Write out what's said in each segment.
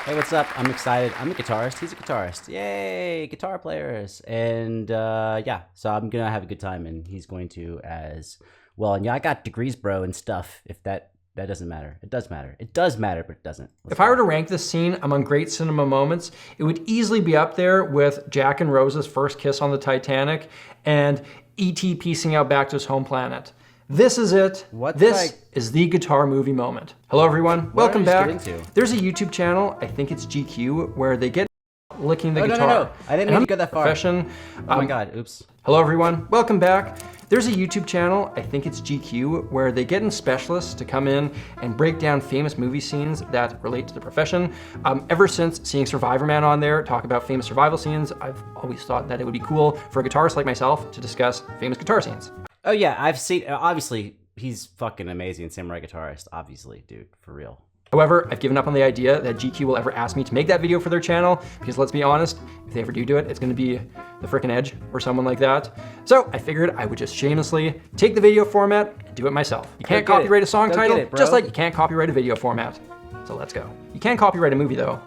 Hey, what's up? I'm excited. I'm a guitarist. He's a guitarist. Yay, guitar players. And yeah, so I'm gonna have a good time, and he's going to as well. And yeah, I got degrees, bro, and stuff. If that doesn't matter, it does matter. It does matter, but it doesn't. If I were to rank this scene among great cinema moments, it would easily be up there with Jack and Rose's first kiss on the Titanic and E.T. piecing out back to his home planet. This is it. This is the guitar movie moment. Hello, everyone. Welcome back. There's a YouTube channel, I think it's GQ, where they get licking the guitar. No. I didn't even go that far. Profession. Oh my God, oops. Hello, everyone. Welcome back. There's a YouTube channel, I think it's GQ, where they get in specialists to come in and break down famous movie scenes that relate to the profession. Ever since seeing Survivor Man on there talk about famous survival scenes, I've always thought that it would be cool for a guitarist like myself to discuss famous guitar scenes. Oh yeah, I've seen, obviously, he's fucking amazing samurai guitarist, obviously, dude, for real. However, I've given up on the idea that GQ will ever ask me to make that video for their channel, because let's be honest, if they ever do it, it's gonna be the frickin' Edge or someone like that. So I figured I would just shamelessly take the video format and do it myself. You can't copyright a song title, just like you can't copyright a video format. So let's go. You can copyright a movie though.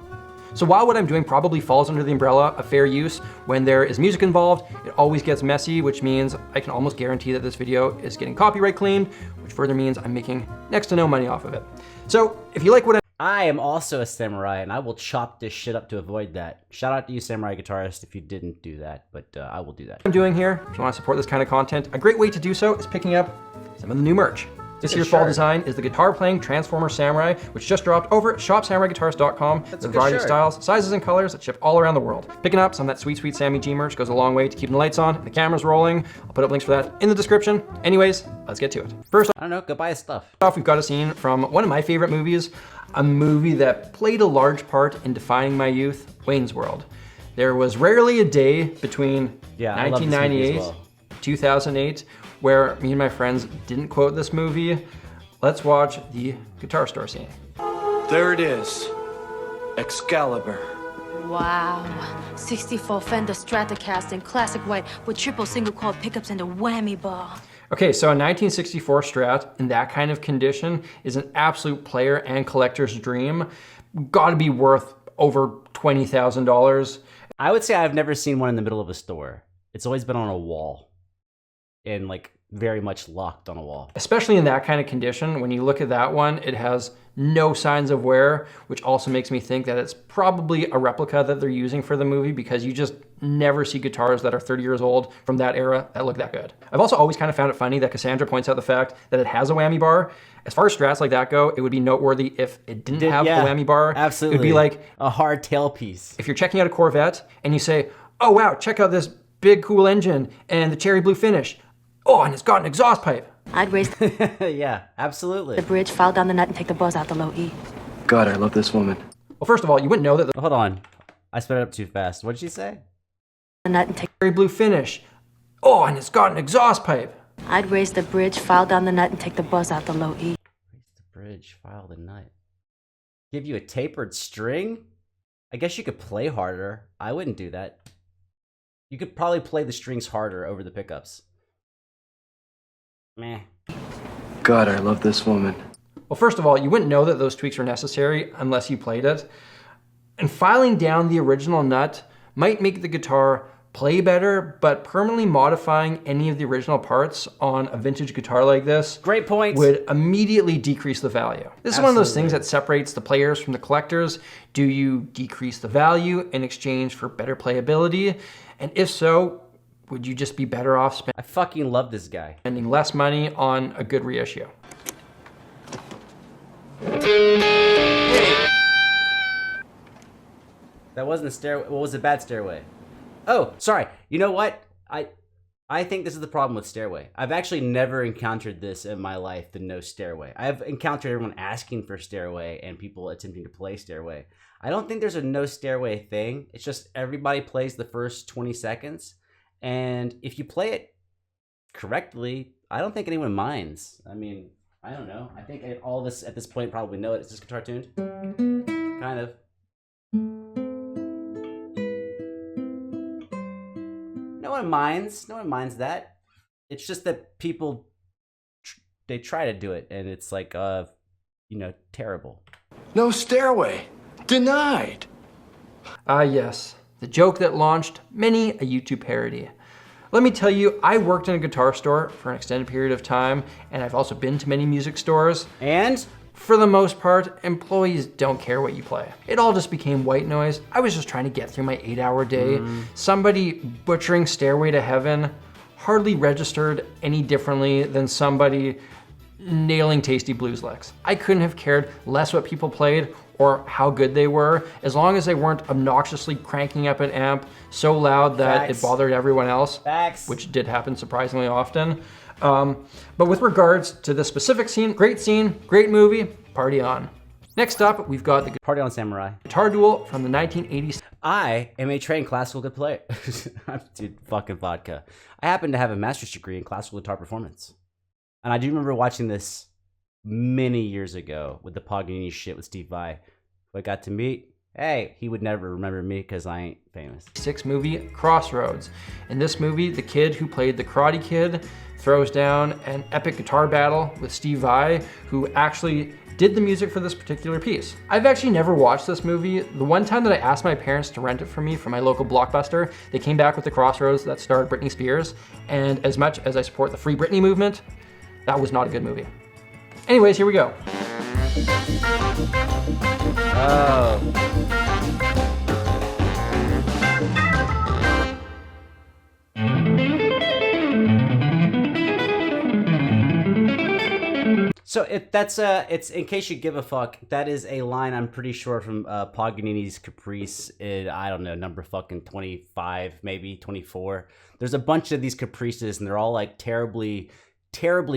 So while what I'm doing probably falls under the umbrella of fair use, when there is music involved, it always gets messy, which means I can almost guarantee that this video is getting copyright claimed, which further means I'm making next to no money off of it. So if you like what I am also a samurai, and I will chop this shit up to avoid that. Shout out to you, samurai guitarist, if you didn't do that, but I will do that. I'm doing here, if you want to support this kind of content, a great way to do so is picking up some of the new merch. This year's fall design is the guitar playing Transformer Samurai, which just dropped over at shopsamuraiguitarist.com with a variety of styles, sizes, and colors that ship all around the world. Picking up some of that sweet, sweet Sammy G merch goes a long way to keeping the lights on and the cameras rolling. I'll put up links for that in the description. Anyways, let's get to it. First I don't know, go buy his stuff. off, we've got a scene from one of my favorite movies, a movie that played a large part in defining my youth, Wayne's World. There was rarely a day between 1998 and 2008 where me and my friends didn't quote this movie. Let's watch the guitar store scene. There it is, Excalibur. Wow, 64 Fender Stratocaster in classic white with triple single coil pickups and a whammy bar. Okay, so a 1964 Strat in that kind of condition is an absolute player and collector's dream. Gotta be worth over $20,000. I would say I've never seen one in the middle of a store. It's always been on a wall and like very much locked on a wall. Especially in that kind of condition, when you look at that one, it has no signs of wear, which also makes me think that it's probably a replica that they're using for the movie, because you just never see guitars that are 30 years old from that era that look that good. I've also always kind of found it funny that Cassandra points out the fact that it has a whammy bar. As far as Strats like that go, it would be noteworthy if it didn't have the whammy bar. Absolutely. It would be like a hard tailpiece. If you're checking out a Corvette and you say, oh wow, check out this big cool engine and the cherry blue finish. Oh, and it's got an exhaust pipe. I'd raise Yeah, absolutely. the bridge, file down the nut, and take the buzz out the low E. God, I love this woman. Well, first of all, you wouldn't know that the Hold on. I sped it up too fast. What did she say? The nut and take. cherry blue finish. Oh, and it's got an exhaust pipe. I'd raise the bridge, file down the nut, and take the buzz out the low E. Raise the bridge, file the nut. Give you a tapered string? I guess you could play harder. I wouldn't do that. You could probably play the strings harder over the pickups. Meh. God, I love this woman. Well, first of all, you wouldn't know that those tweaks were necessary unless you played it. And filing down the original nut might make the guitar play better, but permanently modifying any of the original parts on a vintage guitar like this Great point. would immediately decrease the value. This is one of those things that separates the players from the collectors. Do you decrease the value in exchange for better playability? And if so, would you just be better off I fucking love this guy. spending less money on a good reissue? That wasn't a stairway. What was a bad stairway? Oh, sorry. You know what? I think this is the problem with stairway. I've actually never encountered this in my life, the no stairway. I've encountered everyone asking for stairway and people attempting to play stairway. I don't think there's a no stairway thing. It's just everybody plays the first 20 seconds. And if you play it correctly, I don't think anyone minds. I mean, I don't know. I think all of us at this point probably know it. Is this guitar tuned? Kind of. No one minds. No one minds that. It's just that people, they try to do it, and it's like, you know, terrible. No stairway. Denied. Ah yes, the joke that launched many a YouTube parody. Let me tell you, I worked in a guitar store for an extended period of time, and I've also been to many music stores. And For the most part, employees don't care what you play. It all just became white noise. I was just trying to get through my 8-hour day. Somebody butchering Stairway to Heaven hardly registered any differently than somebody nailing tasty blues licks. I couldn't have cared less what people played or how good they were, as long as they weren't obnoxiously cranking up an amp so loud that Facts. it bothered everyone else, Facts. which did happen surprisingly often. But with regards to this specific scene, great movie, party on. Next up, we've got the Party on Samurai. guitar duel from the 1980s. I am a trained classical guitar player. Dude, fucking vodka. I happen to have a master's degree in classical guitar performance. And I do remember watching this many years ago with the Paganini shit with Steve Vai, who I got to meet. Hey, he would never remember me because I ain't famous. Movie, Crossroads. In this movie, the kid who played the Karate Kid throws down an epic guitar battle with Steve Vai, who actually did the music for this particular piece. I've actually never watched this movie. The one time that I asked my parents to rent it for me from my local Blockbuster, they came back with the Crossroads that starred Britney Spears, and as much as I support the Free Britney movement, that was not a good movie. Anyways, here we go. Oh. So it's in case you give a fuck, that is a line I'm pretty sure from Paganini's Caprice in, I don't know, number fucking 25, maybe 24. There's a bunch of these caprices and they're all like terribly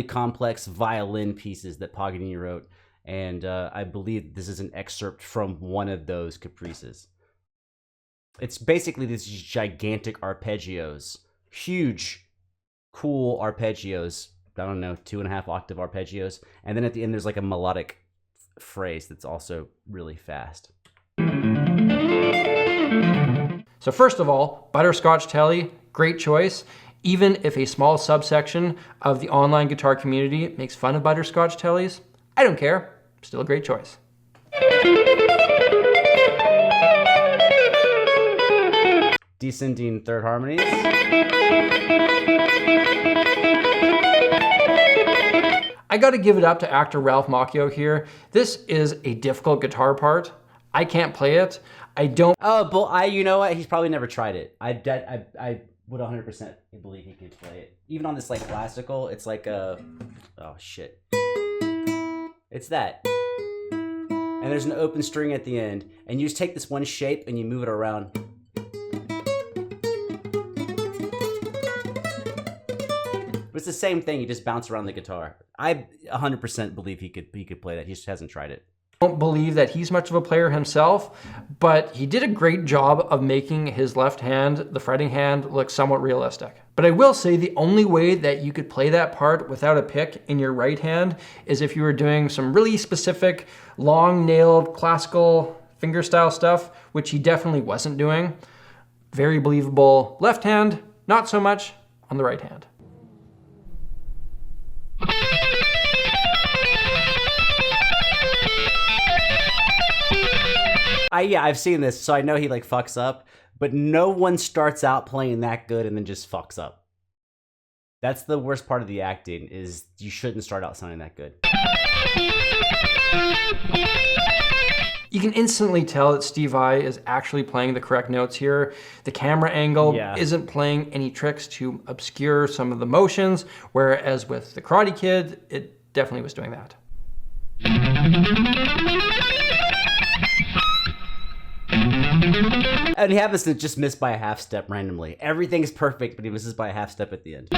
complex violin pieces that Paganini wrote. And I believe this is an excerpt from one of those caprices. It's basically these gigantic arpeggios, huge, cool arpeggios. I don't know, 2.5 octave arpeggios. And then at the end, there's like a melodic phrase that's also really fast. So first of all, Butterscotch Telly, great choice. Even if a small subsection of the online guitar community makes fun of Butterscotch Tellys, I don't care, still a great choice. Descending third harmonies. I gotta give it up to actor Ralph Macchio here. This is a difficult guitar part. I can't play it. I don't. Oh, but you know what? He's probably never tried it. I would 100% believe he could play it. Even on this like classical, it's like a, oh shit. It's that. And there's an open string at the end, and you just take this one shape and you move it around. It's the same thing. You just bounce around the guitar. I 100% believe he could play that. He just hasn't tried it. I don't believe that he's much of a player himself, but he did a great job of making his left hand, the fretting hand, look somewhat realistic. But I will say the only way that you could play that part without a pick in your right hand is if you were doing some really specific, long-nailed, classical fingerstyle stuff, which he definitely wasn't doing. Very believable left hand, not so much on the right hand. Yeah, I've seen this, so I know he like fucks up, but no one starts out playing that good and then just fucks up. That's the worst part of the acting, is you shouldn't start out sounding that good. You can instantly tell that Steve Vai is actually playing the correct notes here. The camera angle isn't playing any tricks to obscure some of the motions, whereas with the Karate Kid, it definitely was doing that. And he happens to just miss by a half step randomly. Everything's perfect, but he misses by a half step at the end.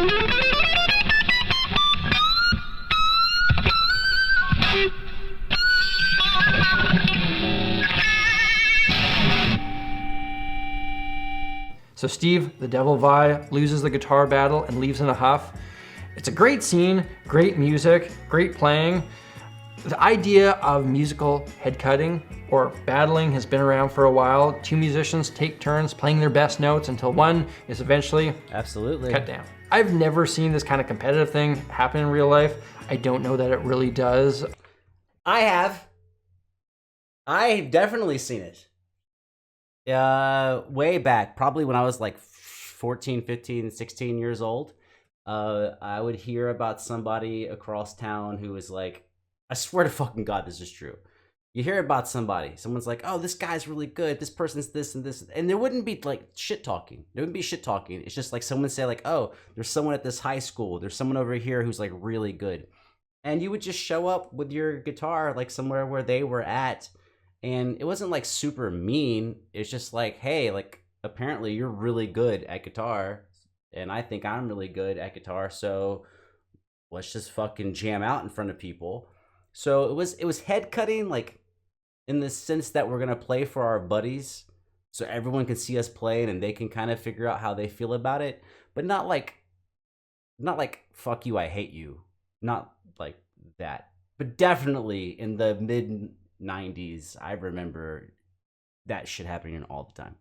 So Steve, the Devil Vai, loses the guitar battle and leaves in a huff. It's a great scene, great music, great playing. The idea of musical head cutting or battling has been around for a while. Two musicians take turns playing their best notes until one is eventually cut down. I've never seen this kind of competitive thing happen in real life. I don't know that it really does. I have. I've definitely seen it. Way back, probably when I was like 14, 15, 16 years old. I would hear about somebody across town who was like, I swear to fucking God, this is true. You hear about somebody, someone's like, oh, this guy's really good, this person's this and this, and there wouldn't be like shit talking. There wouldn't be shit talking. It's just like someone would say like, oh, there's someone at this high school, there's someone over here who's like really good. And you would just show up with your guitar like somewhere where they were at, and it wasn't like super mean. It's just like, hey, like apparently you're really good at guitar, and I think I'm really good at guitar, so let's just fucking jam out in front of people. So it was head cutting, like in the sense that we're gonna play for our buddies, so everyone can see us playing and they can kind of figure out how they feel about it, but not like fuck you, I hate you, not like that. But definitely in the mid '90s, I remember that shit happening all the time.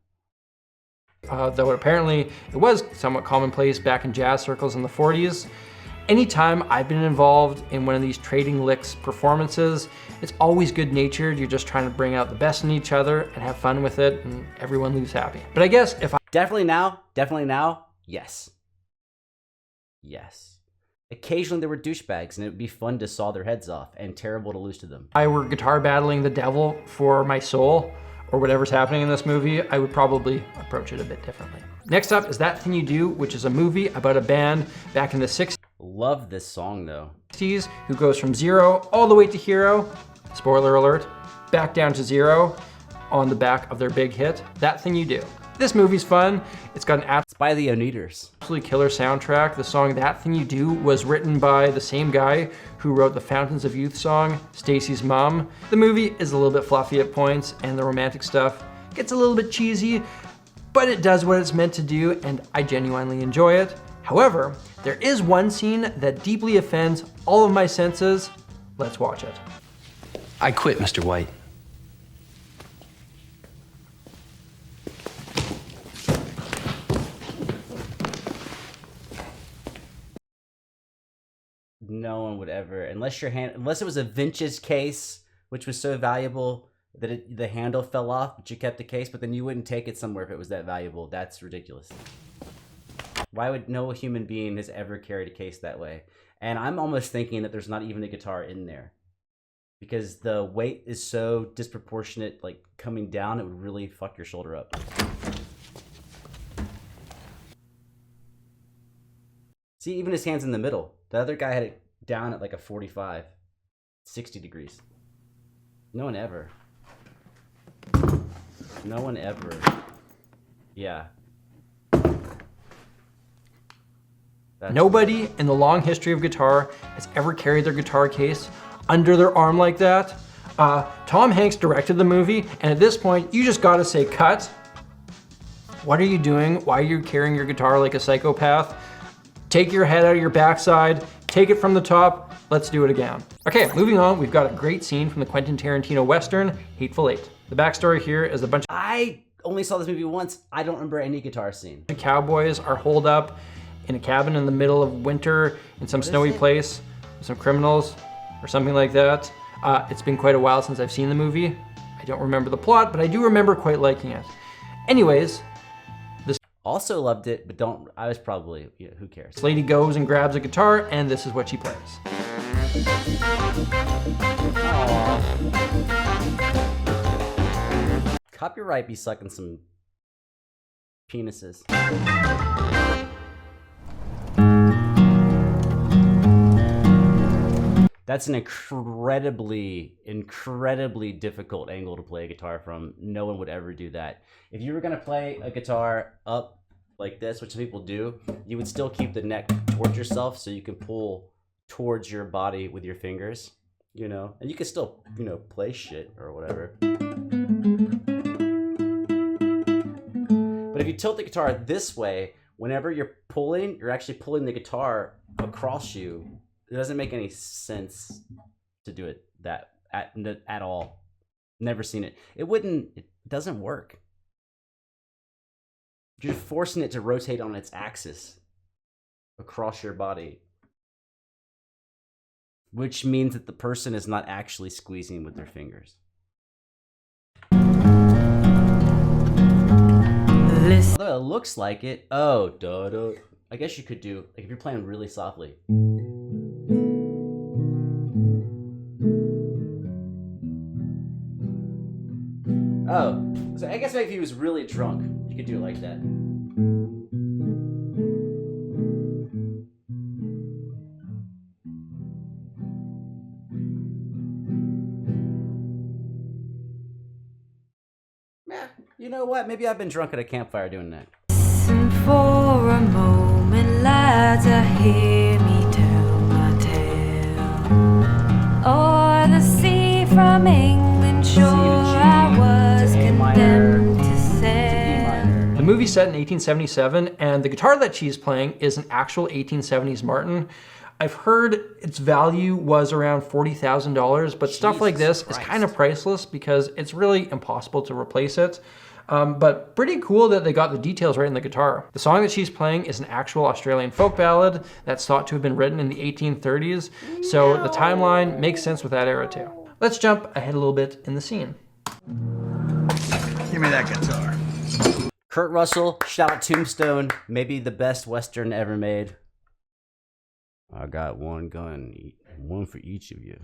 Though apparently it was somewhat commonplace back in jazz circles in the 40s. Anytime I've been involved in one of these trading licks performances, it's always good-natured. You're just trying to bring out the best in each other and have fun with it, and everyone leaves happy. But I guess if Definitely now, yes. Yes. Occasionally there were douchebags, and it would be fun to saw their heads off and terrible to lose to them. I were guitar battling the devil for my soul, or whatever's happening in this movie, I would probably approach it a bit differently. Next up is That Thing You Do, which is a movie about a band back in the 60s. Love this song though. Who goes from zero all the way to hero, spoiler alert, back down to zero on the back of their big hit, That Thing You Do. This movie's fun. It's got an It's by the Oneaters. absolutely killer soundtrack. The song That Thing You Do was written by the same guy who wrote the Fountains of Youth song, Stacy's Mom. The movie is a little bit fluffy at points, and the romantic stuff gets a little bit cheesy, but it does what it's meant to do, and I genuinely enjoy it. However, there is one scene that deeply offends all of my senses. Let's watch it. I quit, Mr. White. No one would ever, unless it was a vintage case, which was so valuable that the handle fell off, but you kept the case, but then you wouldn't take it somewhere if it was that valuable. That's ridiculous. Why would no human being has ever carried a case that way? And I'm almost thinking that there's not even a guitar in there, because the weight is so disproportionate, like coming down, it would really fuck your shoulder up. See, even his hand's in the middle. The other guy had it down at like a 45, 60 degrees. No one ever. No one ever. Yeah. Nobody in the long history of guitar has ever carried their guitar case under their arm like that. Tom Hanks directed the movie, and at this point, you just gotta say cut. What are you doing? Why are you carrying your guitar like a psychopath? Take your head out of your backside, take it from the top, let's do it again. Okay, moving on, we've got a great scene from the Quentin Tarantino Western, Hateful Eight. The backstory here is a bunch I only saw this movie once. I don't remember any guitar scene. of cowboys are holed up in a cabin in the middle of winter in some snowy place with some criminals or something like that. It's been quite a while since I've seen the movie. I don't remember the plot, but I do remember quite liking it. Anyways, Also loved it, but I was probably, who cares? this lady goes and grabs a guitar, and this is what she plays. Copyright be sucking some penises. That's an incredibly difficult angle to play a guitar from. No one would ever do that. If you were gonna play a guitar up like this, which some people do, you would still keep the neck towards yourself so you can pull towards your body with your fingers, and you can still, play shit or whatever. But if you tilt the guitar this way, whenever you're pulling, you're actually pulling the guitar across you. It doesn't make any sense to do it at all. Never seen it. It doesn't work. You're forcing it to rotate on its axis across your body, which means that the person is not actually squeezing with their fingers. Listen. Although it looks like it. Oh, duh. I guess you could do, like, if you're playing really softly. Oh, so I guess if he was really drunk, you could do it like that. Yeah, you know what? Maybe I've been drunk at a campfire doing that. Listen for a moment, lads, hear me tell my tale. O'er the sea from England shore, I was condemned to sail. The movie's set in 1877, and the guitar that she's playing is an actual 1870s Martin. I've heard its value was around $40,000, but stuff like this is kind of priceless because it's really impossible to replace it. But pretty cool that they got the details right in the guitar. The song that she's playing is an actual Australian folk ballad that's thought to have been written in the 1830s, so the timeline makes sense with that era too. Let's jump ahead a little bit in the scene. Give me that guitar. Kurt Russell, shout out Tombstone, maybe the best Western ever made. I got one gun, one for each of you.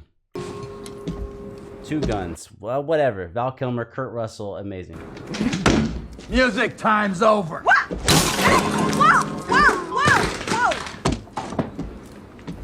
2 guns, well, whatever. Val Kilmer, Kurt Russell, amazing. Music time's over. Whoa!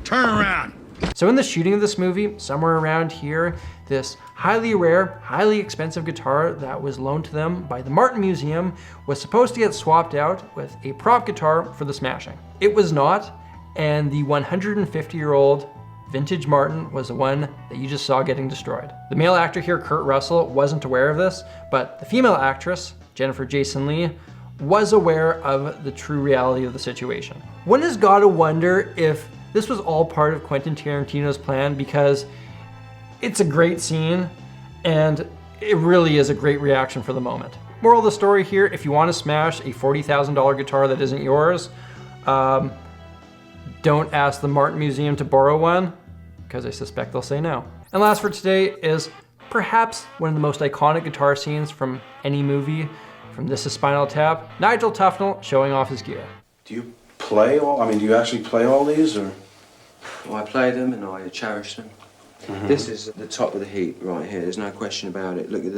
Turn around. So in the shooting of this movie, somewhere around here, this highly rare, highly expensive guitar that was loaned to them by the Martin Museum was supposed to get swapped out with a prop guitar for the smashing. It was not, and the 150-year-old vintage Martin was the one that you just saw getting destroyed. The male actor here, Kurt Russell, wasn't aware of this, but the female actress, Jennifer Jason Leigh, was aware of the true reality of the situation. One has got to wonder if this was all part of Quentin Tarantino's plan, because it's a great scene and it really is a great reaction for the moment. Moral of the story here, if you want to smash a $40,000 guitar that isn't yours, don't ask the Martin Museum to borrow one, because I suspect they'll say no. And last for today is perhaps one of the most iconic guitar scenes from any movie. From This Is Spinal Tap, Nigel Tufnell showing off his gear. Do you play all, do you actually play all these, or? Well, I play them and I cherish them. Mm-hmm. This is the top of the heap right here. There's no question about it. Look at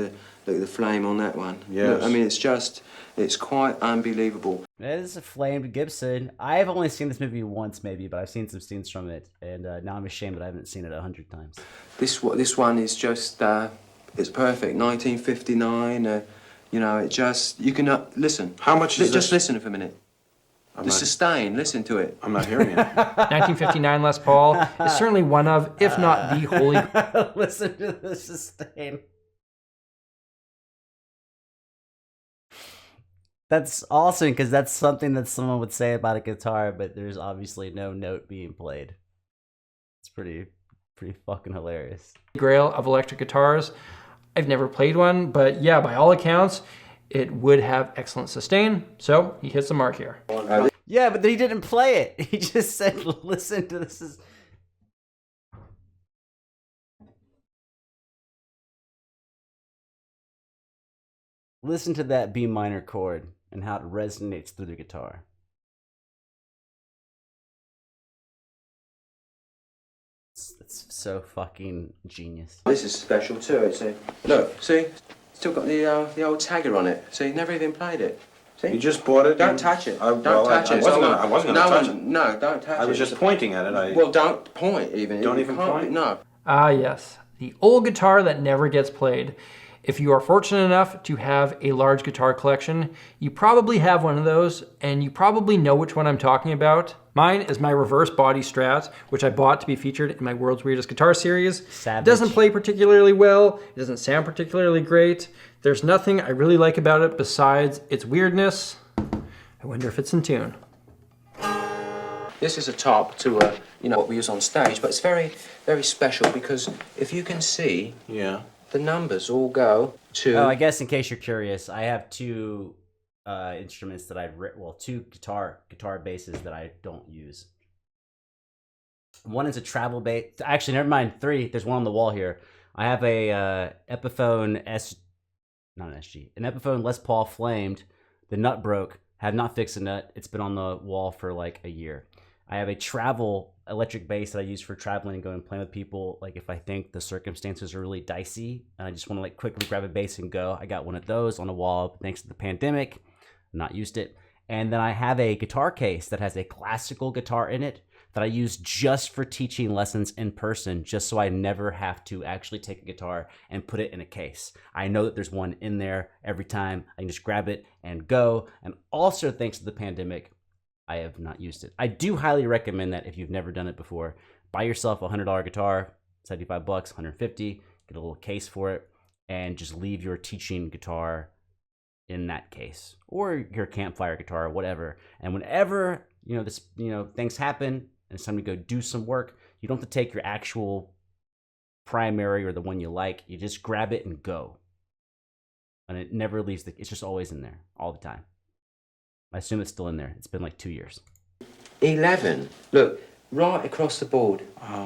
the flame on that one. Yes. Look, it's quite unbelievable. It is a flamed Gibson. I've only seen this movie once, maybe, but I've seen some scenes from it, and now I'm ashamed that I haven't seen it 100 times. This one is just it's perfect. 1959. It just you can listen. How much is Just this? listen for a minute. Sustain. Listen to it. I'm not hearing it. 1959 Les Paul is certainly one of, if not the holy... Listen to the sustain. That's awesome, because that's something that someone would say about a guitar, but there's obviously no note being played. It's pretty fucking hilarious. grail of electric guitars. I've never played one, but yeah, by all accounts, it would have excellent sustain, so he hits the mark here. Yeah, but he didn't play it. He just said, listen to this. Listen to that B minor chord and how it resonates through the guitar. It's so fucking genius. This is special too. Look, see, still got the old tagger on it. See, never even played it. See? You just bought it? Don't touch it. Don't well, touch it. I wasn't going to touch it. No, don't touch it. I was just pointing at it. Well, don't point even. Don't You even can't- point? No. Ah yes, the old guitar that never gets played. If you are fortunate enough to have a large guitar collection, you probably have one of those, and you probably know which one I'm talking about. Mine is my reverse body Strat, which I bought to be featured in my World's Weirdest Guitar series. Savage. It doesn't play particularly well, it doesn't sound particularly great. There's nothing I really like about it besides its weirdness. I wonder if it's in tune. This is a top to what we use on stage, but it's very, very special because if you can see, Yeah. the numbers all go to. Oh, I guess in case you're curious, I have two instruments that I've written. Well, two guitar basses that I don't use. One is a travel bass. Actually, never mind. Three. There's one on the wall here. I have a Epiphone an Epiphone Les Paul Flamed The nut broke. Have not fixed the nut. It's been on the wall for like a year. I have a travel electric bass that I use for traveling and going and playing with people. Like if I think the circumstances are really dicey and I just want to like quickly grab a bass and go. I got one of those on the wall thanks to the pandemic. Not used it. And then I have a guitar case that has a classical guitar in it that I use just for teaching lessons in person, just so I never have to actually take a guitar and put it in a case. I know that there's one in there every time. I can just grab it and go. And also thanks to the pandemic, I have not used it. I do highly recommend that if you've never done it before, buy yourself a $100 guitar, 75 bucks, 150, get a little case for it, and just leave your teaching guitar in that case, or your campfire guitar or whatever. And whenever, things happen and it's time to go do some work, you don't have to take your actual primary or the one you like. You just grab it and go. And it never leaves it's just always in there all the time. I assume it's still in there. It's been like 2 years. 11. Look, right across the board.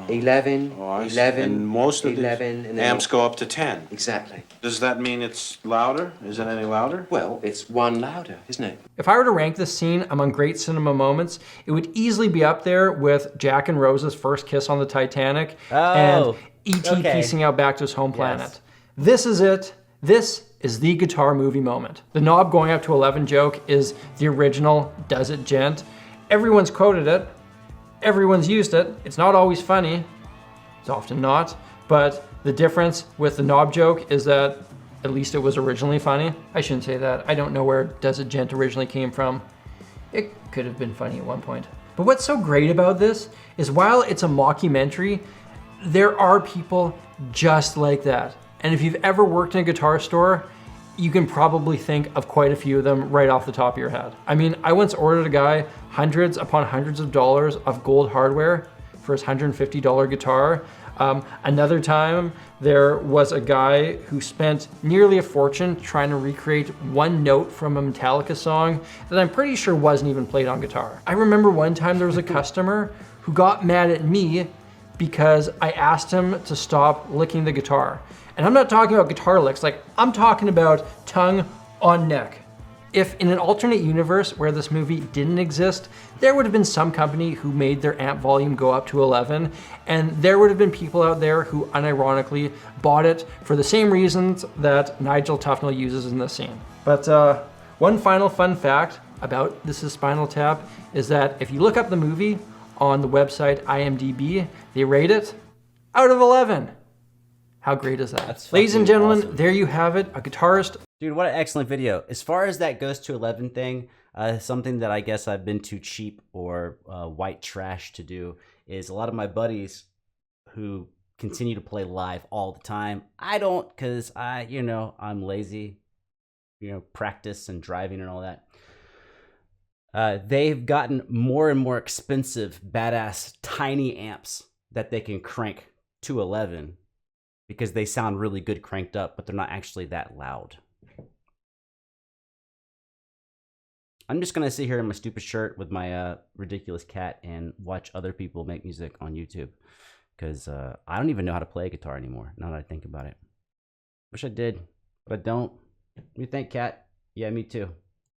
11, I see. 11, And most of 11, the and then amps go up to 10. Exactly. Does that mean it's louder? Is it any louder? Well, it's one louder, isn't it? If I were to rank this scene among great cinema moments, it would easily be up there with Jack and Rose's first kiss on the Titanic and E.T. piecing out back to his home planet. Yes. This is it. This is the guitar movie moment. The knob going up to 11 joke is the original Does It Gent. Everyone's quoted it. Everyone's used it. It's not always funny. It's often not. But the difference with the knob joke is that at least it was originally funny. I shouldn't say that. I don't know where Does It Gent originally came from. It could have been funny at one point. But what's so great about this is while it's a mockumentary, there are people just like that. And if you've ever worked in a guitar store, you can probably think of quite a few of them right off the top of your head. I mean, I once ordered a guy hundreds upon hundreds of dollars of gold hardware for his $150 guitar. Another time, there was a guy who spent nearly a fortune trying to recreate one note from a Metallica song that I'm pretty sure wasn't even played on guitar. I remember one time there was a customer who got mad at me because I asked him to stop licking the guitar. And I'm not talking about guitar licks, like I'm talking about tongue on neck. If in an alternate universe where this movie didn't exist, there would have been some company who made their amp volume go up to 11, and there would have been people out there who unironically bought it for the same reasons that Nigel Tufnell uses in this scene. But one final fun fact about This Is Spinal Tap is that if you look up the movie on the website IMDb, they rate it out of 11. How great is that? That's Ladies and fucking gentlemen, awesome. there you have it, a guitarist. Dude, what an excellent video. As far as that goes to 11 thing, something that I guess I've been too cheap or white trash to do is a lot of my buddies who continue to play live all the time. I don't, because I'm lazy, practice and driving and all that. They've gotten more and more expensive, badass, tiny amps that they can crank to 11 because they sound really good cranked up, but they're not actually that loud. I'm just gonna sit here in my stupid shirt with my ridiculous cat and watch other people make music on YouTube, because I don't even know how to play a guitar anymore, now that I think about it. Wish I did, but I don't. What do you think, cat? Yeah, me too.